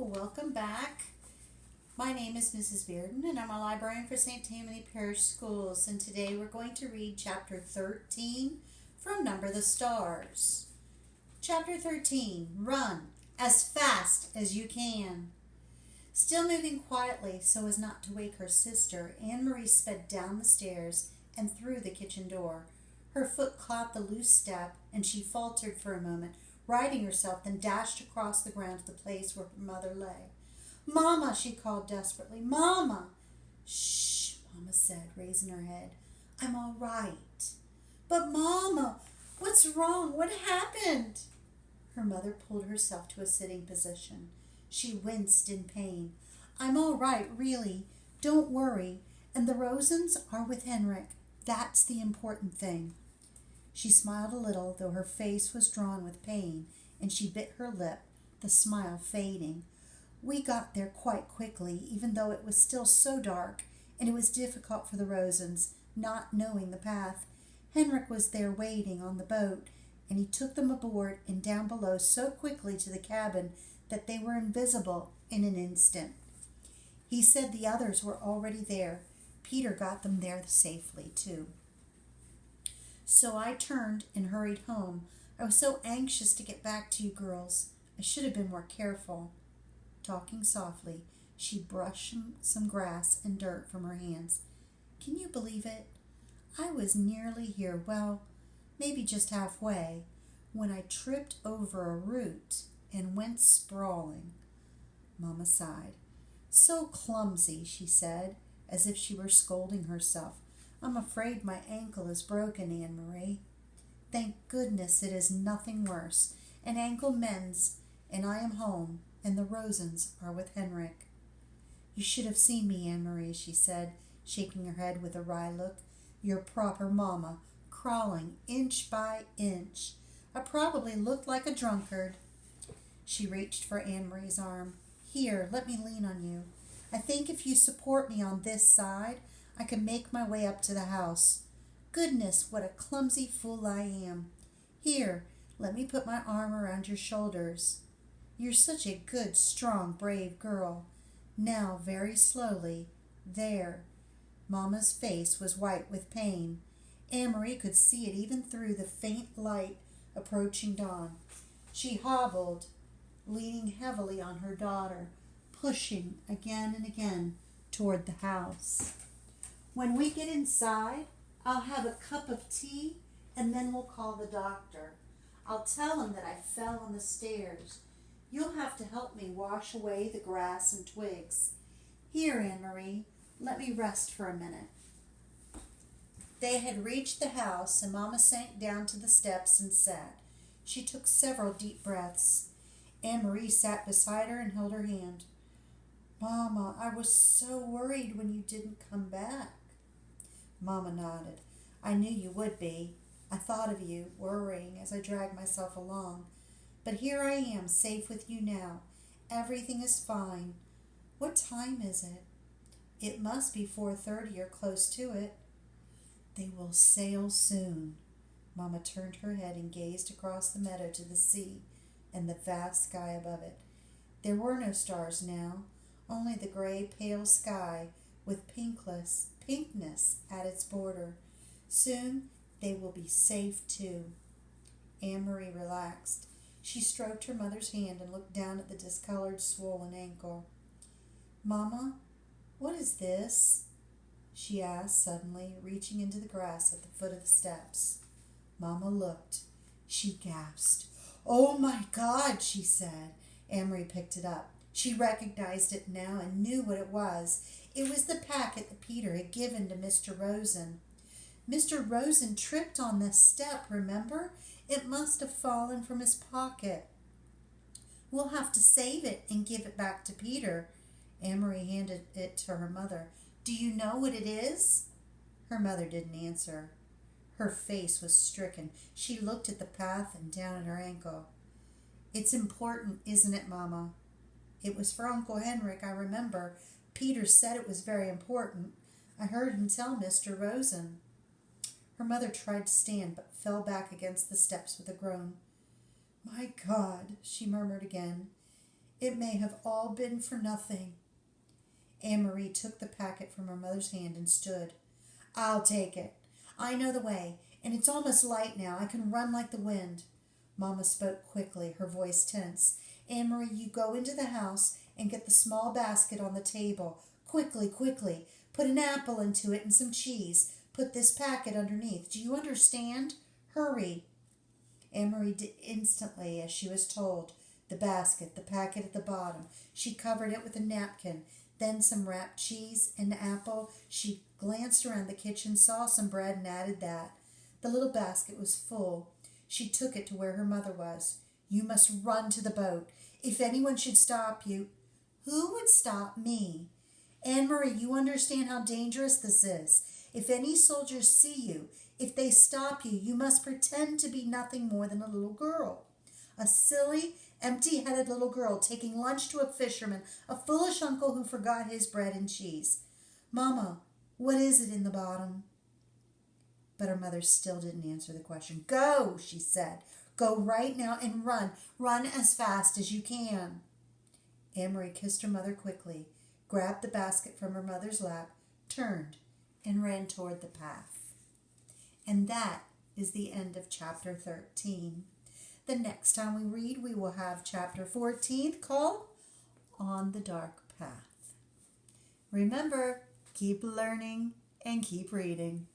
welcome back. My name is Mrs. Bearden and I'm a librarian for St. Tammany Parish Schools, and today we're going to read Chapter 13 from Number the Stars. Chapter 13, Run as fast as you can. Still moving quietly so as not to wake her sister, Annemarie sped down the stairs and through the kitchen door. Her foot caught the loose step and she faltered for a moment, righting herself, then dashed across the ground to the place where her mother lay. "Mama," she called desperately. "Mama!" "Shh," Mama said, raising her head. "I'm all right." "But Mama, what's wrong? What happened?" Her mother pulled herself to a sitting position. She winced in pain. "I'm all right, really. Don't worry. And the Rosens are with Henrik. That's the important thing." She smiled a little, though her face was drawn with pain, and she bit her lip, the smile fading. "We got there quite quickly, even though it was still so dark, and it was difficult for the Rosens, not knowing the path. Henrik was there waiting on the boat, and he took them aboard and down below so quickly to the cabin that they were invisible in an instant. He said the others were already there. Peter got them there safely, too. So I turned and hurried home. I was so anxious to get back to you girls. I should have been more careful." Talking softly, she brushed some grass and dirt from her hands. "Can you believe it? I was nearly here, well, maybe just halfway, when I tripped over a root and went sprawling." Mama sighed. "So clumsy," she said, as if she were scolding herself. "I'm afraid my ankle is broken, Annemarie." "Thank goodness it is nothing worse. An ankle mends, and I am home, and the Rosens are with Henrik." "You should have seen me, Annemarie," she said, shaking her head with a wry look. "Your proper mamma, crawling inch by inch. I probably looked like a drunkard." She reached for Annemarie's arm. "Here, let me lean on you. I think if you support me on this side, I can make my way up to the house. Goodness, what a clumsy fool I am. Here, let me put my arm around your shoulders. You're such a good, strong, brave girl. Now, very slowly. There." Mama's face was white with pain. Annemarie could see it even through the faint light approaching dawn. She hobbled, leaning heavily on her daughter, pushing again and again toward the house. "When we get inside, I'll have a cup of tea, and then we'll call the doctor. I'll tell him that I fell on the stairs. You'll have to help me wash away the grass and twigs. Here, Annemarie, let me rest for a minute." They had reached the house, and Mama sank down to the steps and sat. She took several deep breaths. Annemarie sat beside her and held her hand. "Mama, I was so worried when you didn't come back." Mama nodded. "I knew you would be. I thought of you, worrying as I dragged myself along. But here I am, safe with you now. Everything is fine. What time is it?" "It must be 4:30 or close to it." "They will sail soon." Mama turned her head and gazed across the meadow to the sea and the vast sky above it. There were no stars now, only the gray, pale sky with pinkness at its border. Soon they will be safe too. Annemarie relaxed. She stroked her mother's hand and looked down at the discolored, swollen ankle. "Mama, what is this?" she asked suddenly, reaching into the grass at the foot of the steps. Mama looked. She gasped. "Oh my God," she said. Annemarie picked it up. She recognized it now and knew what it was. It was the packet that Peter had given to Mr. Rosen. Mr. Rosen tripped on this step, remember? It must have fallen from his pocket. "We'll have to save it and give it back to Peter." Annemarie handed it to her mother. "Do you know what it is?" Her mother didn't answer. Her face was stricken. She looked at the path and down at her ankle. "It's important, isn't it, Mama?" "It was for Uncle Henrik, I remember. Peter said it was very important. I heard him tell Mr. Rosen." Her mother tried to stand, but fell back against the steps with a groan. "My God," she murmured again. It may have all been for nothing. Annemarie took the packet from her mother's hand and stood. I'll take it. I know the way, and it's almost light now. I can run like the wind. Mama spoke quickly, her voice tense. Annemarie, you go into the house and get the small basket on the table. Quickly, quickly. Put an apple into it and some cheese. Put this packet underneath. Do you understand? Hurry. Annemarie did instantly as she was told. The basket, the packet at the bottom. She covered it with a napkin, then some wrapped cheese and apple. She glanced around the kitchen, saw some bread, and added that. The little basket was full. She took it to where her mother was. You must run to the boat. If anyone should stop you, who would stop me? Annemarie, you understand how dangerous this is. If any soldiers see you, if they stop you, you must pretend to be nothing more than a little girl. A silly, empty-headed little girl taking lunch to a fisherman, a foolish uncle who forgot his bread and cheese. Mama, what is it in the bottom? But her mother still didn't answer the question. Go, she said. Go right now and run. Run as fast as you can. Annemarie kissed her mother quickly, grabbed the basket from her mother's lap, turned, and ran toward the path. And that is the end of chapter 13. The next time we read, we will have chapter 14 called On the Dark Path. Remember, keep learning and keep reading.